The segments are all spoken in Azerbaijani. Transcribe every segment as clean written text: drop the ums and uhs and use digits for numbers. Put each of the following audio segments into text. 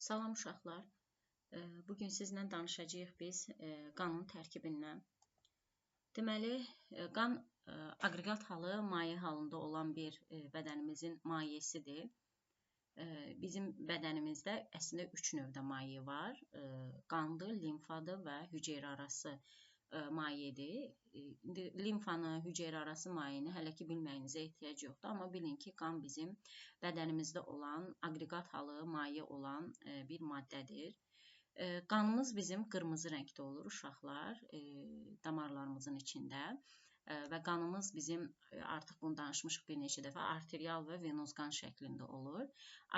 Salam uşaqlar. Bugün sizlə danışacağıq biz qanın tərkibindən. Deməli, qan aqreqat halı, maye halında olan bir bədənimizin mayesidir. Bizim bədənimizdə əslində 3 növdə maye var. Qandır, limfadır və hüceyrəarası mayedir. İndi limfanı, hüceyrəarası mayeni hələ ki bilməyinizə ehtiyac yoxdur, amma bilin ki, qan bizim bədənimizdə olan aqreqat halı maye olan bir maddədir. Qanımız bizim qırmızı rəngdə olur uşaqlar, damarlarımızın içində və qanımız bizim artıq bunu danışmışıq bir neçə dəfə arterial və venoz qan şəklində olur.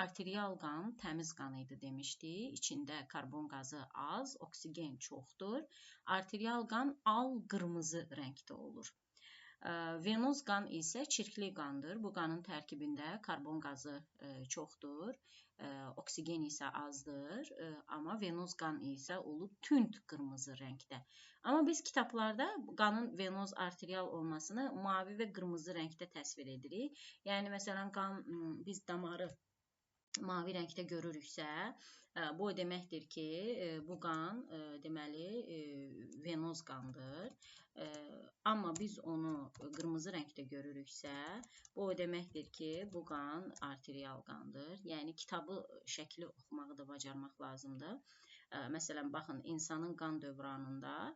Arterial qan təmiz qan idi demişdik. İçində karbon qazı az, oksigen çoxdur. Arterial qan al-qırmızı rəngdə olur. Venoz qan isə çirkli qandır. Bu qanın tərkibində karbon qazı çoxdur, oksigen isə azdır, amma venoz qan isə olub tünd qırmızı rəngdə. Amma biz kitablarda qanın venoz arterial olmasını mavi və qırmızı rəngdə təsvir edirik. Yəni, məsələn, biz damarı mavi rəngdə görürüksə, bu o deməkdir ki, bu qan deməli venoz qandır. Amma biz onu qırmızı rəngdə görürüksə, bu o deməkdir ki, bu qan arterial qandır. Yəni kitabı şəkli oxumağı da bacarmaq lazımdır. Məsələn, baxın, insanın qan dövranında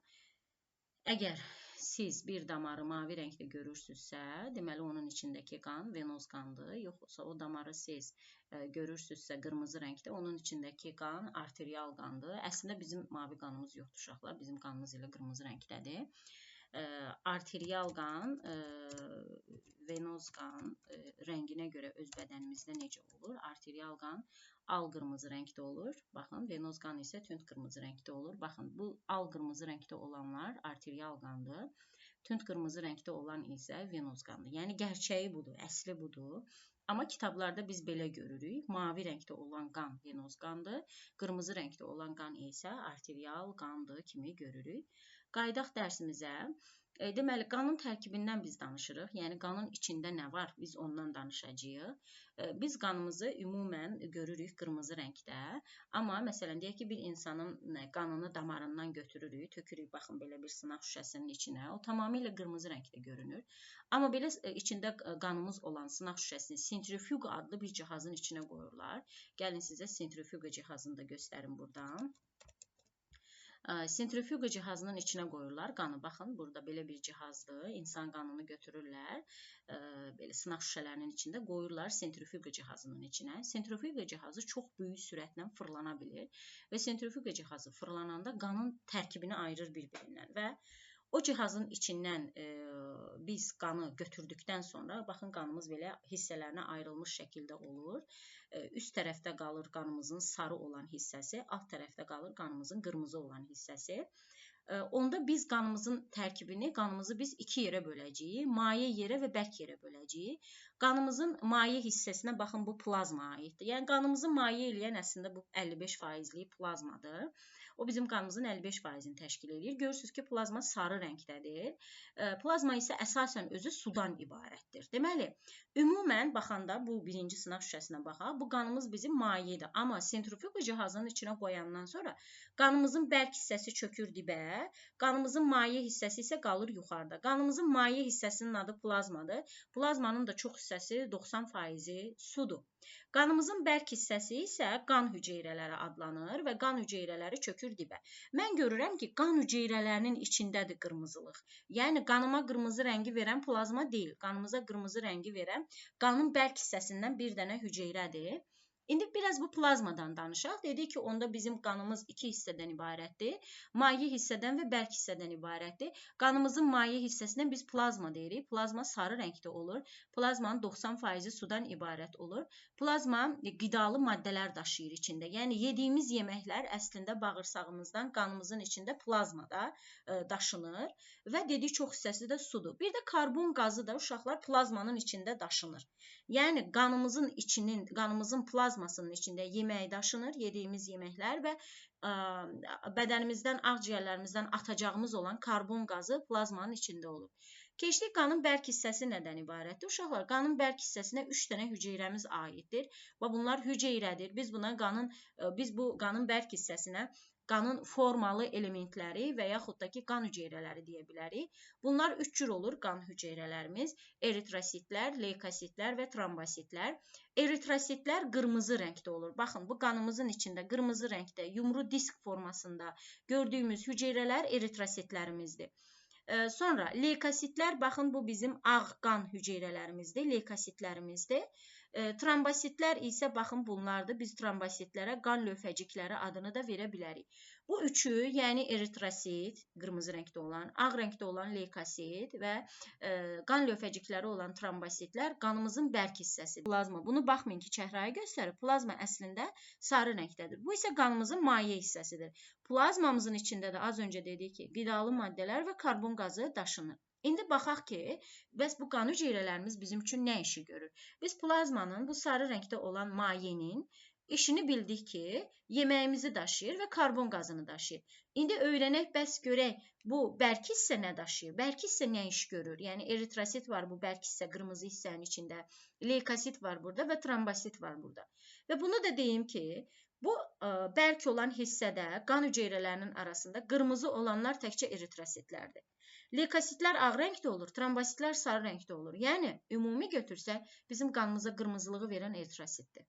əgər siz bir damarı mavi rəngdə görürsünüzsə, deməli onun içindəki qan venoz qandır. Yoxsa o damarı siz görürsünüzsə qırmızı rəngdə, onun içindəki qan arterial qandır. Əslində bizim mavi qanımız yoxdur uşaqlar, bizim qanımız elə qırmızı rəngdədir. Arterial qan, venoz qan rənginə görə öz bədənimizdə necə olur? Arterial qan al-qırmızı rəngdə olur. Baxın, venoz qan isə tünd qırmızı rəngdə olur. Baxın, bu al-qırmızı rəngdə olanlar arterial qandır. Tünd qırmızı rəngdə olan isə venoz qandır. Yəni gerçəyi budur, əsli budur. Amma kitablarda biz belə görürük. Mavi rəngdə olan qan venoz qandır. Qırmızı rəngdə olan qan isə arterial qandır kimi görürük. Qayıdaq dərsimizə. Deməli, qanın tərkibindən biz danışırıq. Yəni, qanın içində nə var? Biz ondan danışacağıq. Biz qanımızı ümumən görürük qırmızı rəngdə. Amma, məsələn, deyək ki, bir insanın qanını damarından götürürük, tökürük, baxın, belə bir sınaq şüşəsinin içinə. O tamamilə qırmızı rəngdə görünür. Amma belə içində qanımız olan sınaq şüşəsini sentrifuqa adlı bir cihazın içinə qoyurlar. Gəlin, sizə sentrifuqa cihazını da göstərim buradan. Sentrifuqa cihazının içinə qoyurlar qanı. Baxın, burada belə bir cihazdır. İnsan qanını götürürlər. Belə sınaq şüşələrinin içində qoyurlar sentrifuqa cihazının içinə. Sentrifuqa cihazı çox böyük sürətlə fırlana bilir. Və sentrifuqa cihazı fırlananda qanın tərkibini ayırır bir-birindən. Və o cihazın içindən biz qanı götürdükdən sonra, baxın, qanımız belə hissələrinə ayrılmış şəkildə olur. Üst tərəfdə qalır qanımızın sarı olan hissəsi, alt tərəfdə qalır qanımızın qırmızı olan hissəsi. Onda biz qanımızın tərkibini, qanımızı biz iki yerə böləcəyik. Maye yerə və bərk yerə böləcəyik. Qanımızın maye hissəsinə baxın, bu plazma aiddir. Yəni, qanımızı maye eləyən əslində bu 55%lik plazmadır. O bizim qanımızın 55%-ni təşkil edir. Görürsünüz ki, plazma sarı rəngdədir. Plazma isə əsasən özü sudan ibarətdir. Deməli, ümumən baxanda bu birinci sınaq şüşəsinə baxaq. Bu qanımız bizim mayedir. Amma sentrifuqa cihazının içinə qoyandan sonra qanımızın bərk hissəsi çökür dibə. Qanımızın maye hissəsi isə qalır yuxarıda. Qanımızın maye hissəsinin adı plazmadır. Plazmanın da çox hissəsi 90%-i sudur. Qanımızın bərk hissəsi isə qan hüceyrələri adlanır və qan hüceyrələri çökür dibə. Mən görürəm ki, qan hüceyrələrinin içindədir qırmızılıq. Yəni, qanıma qırmızı rəngi verən plazma deyil. Qanımıza qırmızı rəngi verən qanın bərk hissəsindən bir dənə hüceyrədir. İndi biraz bu plazmadan danışaq. Dedik ki, onda bizim qanımız iki hissədən ibarətdir. Maye hissədən və bərk hissədən ibarətdir. Qanımızın maye hissəsinə biz plazma deyirik. Plazma sarı rəngdə olur. Plazmanın 90%-i sudan ibarət olur. Plazma qidalı maddələr daşıyır içində. Yəni, yediyimiz yeməklər əslində bağırsağımızdan qanımızın içində plazmada daşınır və dedik, çox hissəsi də sudur. Bir də karbon qazı da uşaqlar plazmanın içində daşınır. Yəni, qanımızın plazmasının içində yemək daşınır, yediyimiz yeməklər və bədənimizdən, ağciyərlərimizdən atacağımız olan karbon qazı plazmanın içində olur. Keçdik qanın bərk hissəsi nədən ibarətdir? Uşaqlar, qanın bərk hissəsinə 3 dənə hüceyrəmiz aiddir və bunlar hüceyrədir. Biz bu qanın bərk hissəsinə qanın formalı elementləri və yaxud da ki, qan hüceyrələri deyə bilərik. Bunlar 3 cür olur qan hüceyrələrimiz: eritrositlər, leykositlər və trombositlər. Eritrositlər qırmızı rəngdə olur. Baxın, bu qanımızın içində qırmızı rəngdə yumru disk formasında gördüyümüz hüceyrələr eritrositlərimizdir. Sonra leykositlər, baxın, bu bizim ağ qan hüceyrələrimizdir, leykositlərimizdir. Trombositlər isə, baxın, bunlardır. Biz trombositlərə qan lövhəcikləri adını da verə bilərik. Bu üçü, yəni eritrosit, qırmızı rəngdə olan, ağ rəngdə olan leykosit və qan lövhəcikləri olan trombositlər qanımızın bərk hissəsidir. Plazma, bunu baxmayın ki, çəhrayı göstərir. Plazma əslində sarı rəngdədir. Bu isə qanımızın maye hissəsidir. Plazmamızın içində də az öncə dedik ki, qidalı maddələr və karbon qazı daşınır. İndi baxaq ki, bəs bu qan hüceyrələrimiz bizim üçün nə işi görür? Biz plazmanın, bu sarı rəngdə olan mayenin işini bildik ki, yeməyimizi daşıyır və karbon qazını daşıyır. İndi öyrənək, bəs görək, bu bərk hissə nə daşıyır? Bərk hissə nə iş görür? Yəni eritrosit var bu bərk hissə, qırmızı hissənin içində, leykosit var burada və trombosit var burada. Və bunu da deyim ki, bu bərk olan hissədə qan hüceyrələrinin arasında qırmızı olanlar təkcə eritrositlərdir. Leykositlər ağ rəngdə olur, trombositlər sarı rəngdə olur. Yəni, ümumi götürsək, bizim qanımıza qırmızılığı verən eritrositdir.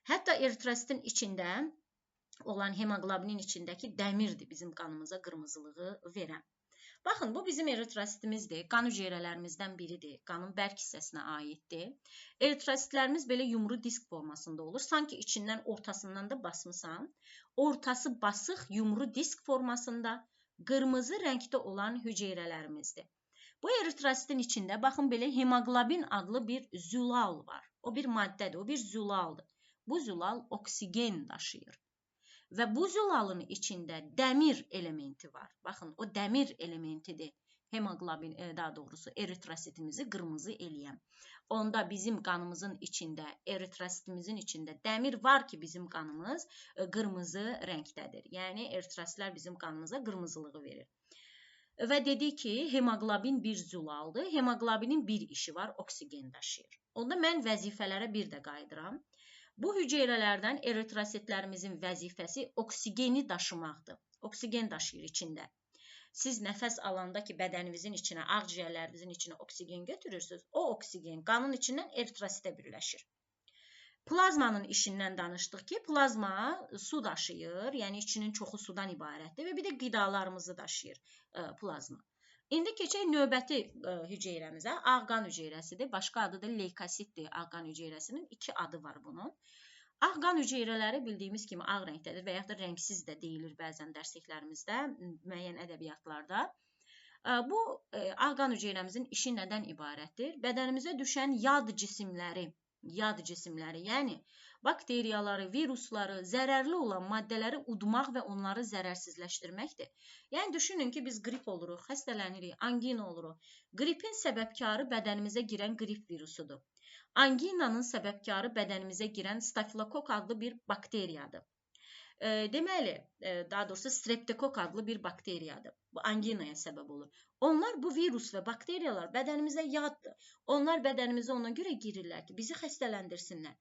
Hətta eritrositin içində olan hemoqlobinin içindəki dəmirdir bizim qanımıza qırmızılığı verən. Baxın, bu bizim eritrositimizdir, qan hüceyrələrimizdən biridir, qanın bərk hissəsinə aiddir. Eritrositlərimiz belə yumru disk formasında olur, sanki içindən, ortasından da basmısan. Ortası basıq yumru disk formasında qırmızı rəngdə olan hüceyrələrimizdir. Bu eritrositin içində, baxın, belə hemoqlobin adlı bir zülal var. O bir maddədir, o bir zülaldır. Bu zülal oksigen daşıyır. Və bu zülalın içində dəmir elementi var. Baxın, o dəmir elementidir. Hemoqlobin, daha doğrusu eritrositimizi qırmızı eləyən. Onda bizim qanımızın içində, eritrositimizin içində dəmir var ki, bizim qanımız qırmızı rəngdədir. Yəni, eritrositlər bizim qanımıza qırmızılığı verir. Və dedik ki, hemoqlobin bir zülaldır. Hemoqlobinin bir işi var, oksigen daşıyır. Onda mən vəzifələrə bir də qayıdıram. Bu hüceyrələrdən eritrositlərimizin vəzifəsi oksigeni daşımaqdır. Oksigen daşıyır içində. Siz nəfəs alanda ki, bədəninizin içinə, ağciyərlərinizin içinə oksigen götürürsünüz, o oksigen qanın içindən eritrositə birləşir. Plazmanın işindən danışdıq ki, plazma su daşıyır, yəni içinin çoxu sudan ibarətdir və bir də qidalarımızı daşıyır plazma. İndi keçək növbəti hüceyrəmizə. Ağ qan hüceyrəsidir, başqa adı da leykositdir. Ağ qan hüceyrəsinin 2 adı var bunun. Ağ qan hüceyrələri bildiyimiz kimi ağ rəngdədir və yaxud da rəngsiz də deyilir bəzən dərsliklərimizdə, müəyyən ədəbiyyatlarda. Bu ağ qan hüceyrəmizin işi nədən ibarətdir? Bədənimizə düşən yad cisimləri, yəni bakteriyaları, virusları, zərərli olan maddələri udmaq və onları zərərsizləşdirməkdir. Yəni, düşünün ki, biz qrip oluruq, xəstələnirik, angina oluruq. Qripin səbəbkarı bədənimizə girən qrip virusudur. Anginanın səbəbkarı bədənimizə girən stafilokok adlı bir bakteriyadır. Deməli, daha doğrusu streptokok adlı bir bakteriyadır. Bu anginaya səbəb olur. Onlar, bu virus və bakteriyalar bədənimizə yaddır. Onlar bədənimizə ona görə girirlər ki, bizi xəstələndirsinlər.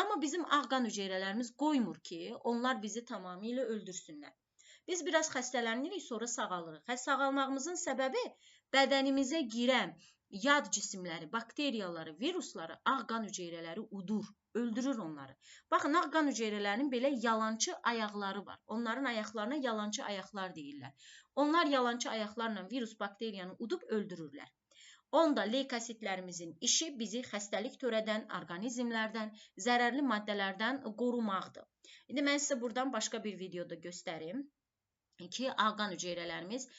Amma bizim ağ qan hüceyrələrimiz qoymur ki, onlar bizi tamamilə öldürsünlər. Biz biraz xəstələnirik, sonra sağalırıq. Sağalmağımızın səbəbi bədənimizə girən yad cisimləri, bakteriyaları, virusları ağ qan hüceyrələri udur, öldürür onları. Baxın, ağ qan hüceyrələrinin belə yalançı ayaqları var. Onların ayaqlarına yalançı ayaqlar deyirlər. Onlar yalançı ayaqlarla virus, bakteriyanı udub öldürürlər. Onda leykositlərimizin işi bizi xəstəlik törədən orqanizmlərdən, zərərli maddələrdən qorumaqdır. İndi mən sizə buradan başqa bir videoda göstərim ki, ağ qan hüceyrələrimiz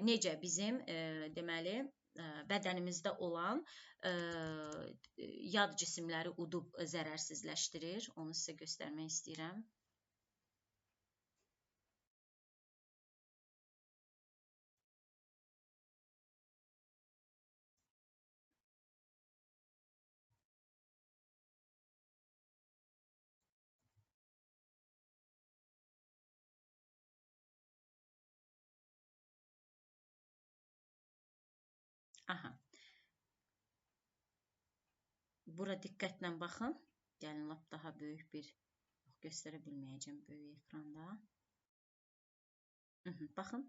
necə bizim, deməli, bədənimizdə olan yad cisimləri udub zərərsizləşdirir. Onu sizə göstərmək istəyirəm. Aha. bura diqqətlə baxın. Gəlin, lap daha böyük bir göstərə bilməyəcəm böyük ekranda. Baxın.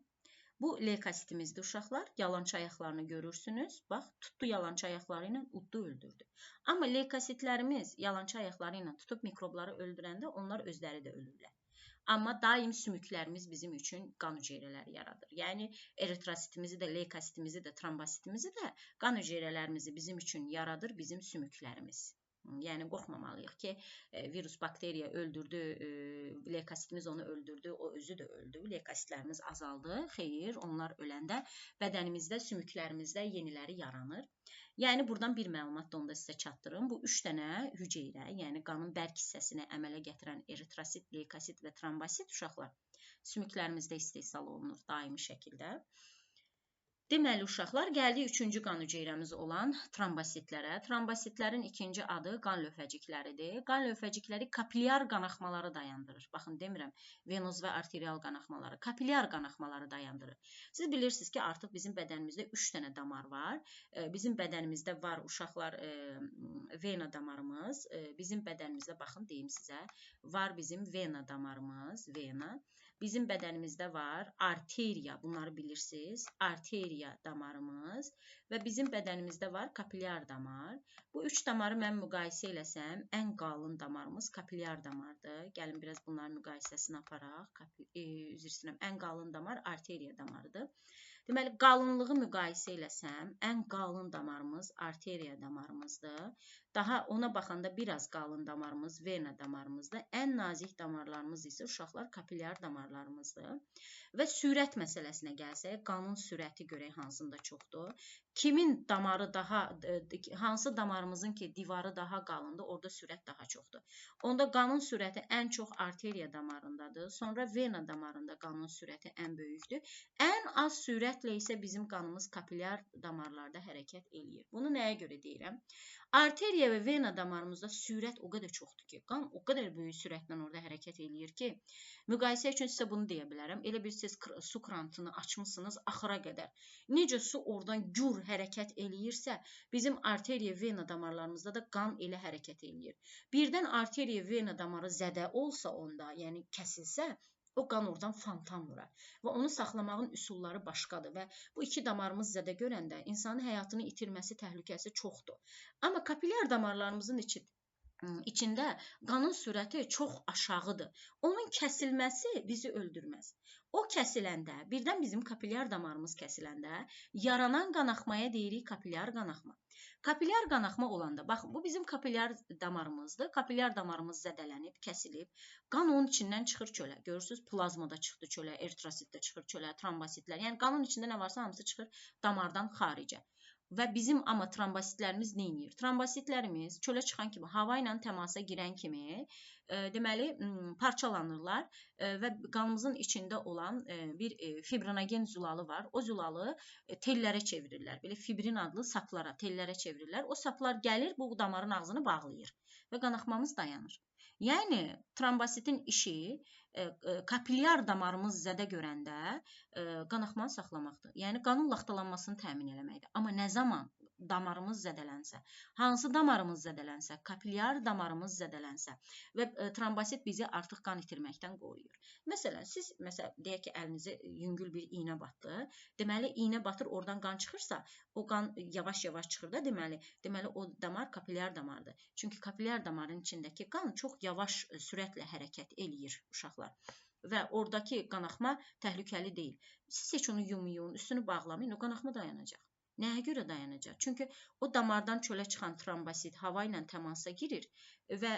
Bu leykositimizdir uşaqlar. Yalançı ayaqlarını görürsünüz. Bax, tutdu yalançı ayaqları ilə uddu öldürdü. Amma leykositlərimiz yalançı ayaqları ilə tutub mikrobları öldürəndə onlar özləri də ölürlər. Amma daim sümüklərimiz bizim üçün qan hüceyrələri yaradır. Yəni eritrositimizi də, leykositimizi də, trombositimizi də, qan hüceyrələrimizi bizim üçün yaradır bizim sümüklərimiz. Yəni qorxmamalıyıq ki, virus, bakteriya öldürdü, leykositimiz onu öldürdü, o özü də öldü, leykositlərimiz azaldı. Xeyr, onlar öləndə bədənimizdə, sümüklərimizdə yeniləri yaranır. Yəni buradan bir məlumat da onda sizə çatdırım. Bu 3 dənə hüceyrə, yəni qanın bərk hissəsini əmələ gətirən eritrosit, leykosit və trombosit uşaqlar sümüklərimizdə istehsal olunur daimi şəkildə. Deməli, uşaqlar, gəldik 3-cü qan hüceyrəmiz olan trombositlərə. Trombositlərin ikinci adı qan lövhəcikləridir. Qan lövhəcikləri kapilyar qanaxmaları dayandırır. Baxın, demirəm, venoz və arterial qanaxmaları, kapilyar qanaxmaları dayandırır. Siz bilirsiniz ki, artıq bizim bədənimizdə 3 dənə damar var. Bizim bədənimizdə var, uşaqlar, vena damarımız. Bizim bədənimizdə, baxın, deyim sizə, var bizim vena damarımız, vena. Bizim bədənimizdə var arteriya, bunları bilirsiniz, arteriya damarımız və bizim bədənimizdə var kapilyar damar. Bu 3 damarı mən müqayisə eləsəm, ən qalın damarımız kapilyar damardır. Gəlin, biraz bunların müqayisəsini aparaq. Üzr istəyirəm, ən qalın damar arteriya damarıdır. Deməli, qalınlığı müqayisə eləsəm, ən qalın damarımız arteriya damarımızdır. Daha ona baxanda biraz qalın damarımız vena damarımızdır. Ən nazik damarlarımız isə uşaqlar kapilyar damarlarımızdır. Və sürət məsələsinə gəlsək, qanın sürəti görək hansında çoxdur. Kimin damarı daha, hansı damarımızın ki divarı daha qalındır, orada sürət daha çoxdur. Onda qanın sürəti ən çox arteriya damarındadır. Sonra vena damarında qanın sürəti ən böyükdür. Ən az sürətlə isə bizim qanımız kapilyar damarlarda hərəkət eləyir. Bunu nəyə görə deyirəm? Arteriya və vena damarımızda sürət o qədər çoxdur ki, qan o qədər böyük sürətlə orada hərəkət eləyir ki, müqayisə üçün sizə bunu deyə bilərəm. Elə bir siz su krantını açmışsınız axıra qədər. Necə su oradan gür hərəkət eləyirsə, bizim arteriya vena damarlarımızda da qan elə hərəkət eləyir. Birdən arteriya vena damarı zədə olsa onda, yəni kəsilsə, o qan oradan fontan vurar və onu saxlamağın üsulları başqadır və bu iki damarımız zədə görəndə insanın həyatını itirməsi təhlükəsi çoxdur. Amma kapilyar damarlarımızın içində qanın sürəti çox aşağıdır. Onun kəsilməsi bizi öldürməz. O kəsiləndə, birdən bizim kapilyar damarımız kəsiləndə, yaranan qanaxmaya deyirik kapilyar qanaxma. Kapilyar qanaxma olanda, baxın, bu bizim kapilyar damarımızdır. Kapilyar damarımız zədələnib, kəsilib. Qan onun içindən çıxır çölə. Görürsünüz, plazmada çıxdı çölə, eritrositdə çıxır çölə, trombositlər. Yəni qanın içində nə varsa hamısı çıxır damardan xaricə. Və bizim amma trombositlərimiz nə edir? Trombositlərimiz çölə çıxan kimi, hava ilə təmasa girən kimi, deməli, parçalanırlar və qanımızın içində olan bir fibrinogen zülalı var. O zülalı tellərə çevirirlər. Belə fibrin adlı saplara, tellərə çevirirlər. O saplar gəlir, bu damarın ağzını bağlayır və qanaxmamız dayanır. Yəni, trombositin işi kapilyar damarımız zədə görəndə qanaxmanı saxlamaqdır. Yəni, qanın laxtalanmasını təmin eləməkdir. Amma nə zaman damarımız zədələnsə, hansı damarımız zədələnsə, kapilyar damarımız zədələnsə və trombosit bizi artıq qan itirməkdən qoruyur. Məsələn, siz deyək ki, əlinizə yüngül bir iynə batdı. Deməli, iynə batır, oradan qan çıxırsa, o qan yavaş-yavaş çıxır da, deməli o damar kapilyar damardır. Çünki kapilyar damarın içindəki qan çox yavaş sürətlə hərəkət eləyir uşaqlar. Və oradakı qanaxma təhlükəli deyil. Siz heç onu yumayın, üstünü bağlamayın, o qanaxma dayanacaq. Nəyə görə dayanacaq? Çünki o damardan çölə çıxan trombosit hava ilə təmasa girir və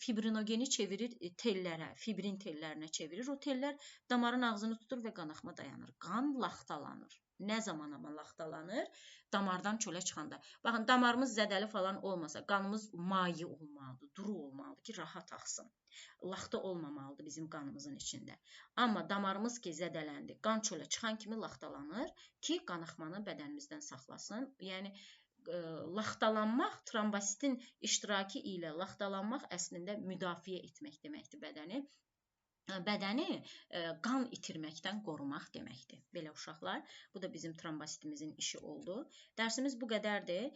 fibrinogeni çevirir tellərə, fibrin tellərinə çevirir. O tellər damarın ağzını tutur və qanaxma dayanır. Qan laxtalanır. Nə zaman amma laxtalanır? Damardan çölə çıxanda. Baxın, damarımız zədəli falan olmasa, qanımız mayi olmalıdır, duru olmalıdır ki, rahat axsın. Laxta olmamalıdır bizim qanımızın içində. Amma damarımız ki, zədələndi, qan çölə çıxan kimi laxtalanır ki, qanaxmanı bədənimizdən saxlasın. Yəni, laxtalanmaq, trombositin iştirakı ilə laxtalanmaq əslində müdafiə etmək deməkdir bədəni. bədəni qan itirməkdən qorumaq deməkdir. Belə uşaqlar, bu da bizim trombositimizin işi oldu. Dərsimiz bu qədərdir.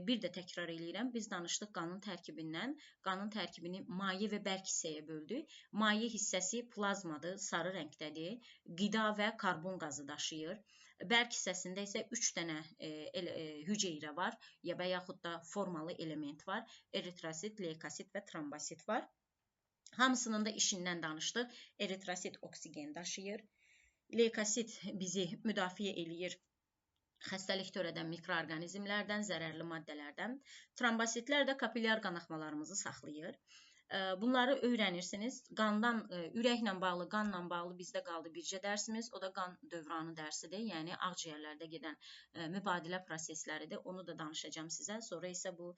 Bir də təkrar eləyirəm, biz danışdıq qanın tərkibindən. Qanın tərkibini maye və bərk hissəyə böldük. Maye hissəsi plazmadır, sarı rəngdədir. Qida və karbon qazı daşıyır. Bərk hissəsində isə 3 dənə hüceyrə var, və yaxud da formalı element var. Eritrosit, leykosit və trombosit var. Hamısının da işindən danışdıq. Eritrosit oksigen daşıyır. Leykosit bizi müdafiə eləyir xəstəlik törədən mikroorqanizmlərdən, zərərli maddələrdən. Trombositlər də kapilyar qanaxmalarımızı saxlayır. Bunları öyrənirsiniz. Qandan, ürəklə bağlı, qanla bağlı bizdə qaldı bircə dərsimiz. O da qan dövranı dərsidir. Yəni ağciyərlərdə gedən mübadilə prosesləridir. Onu da danışacağım sizə. Sonra isə bu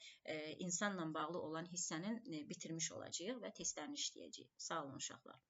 insanla bağlı olan hissənin bitirmiş olacağıq və testlərini işləyəcəyik. Sağ olun uşaqlar.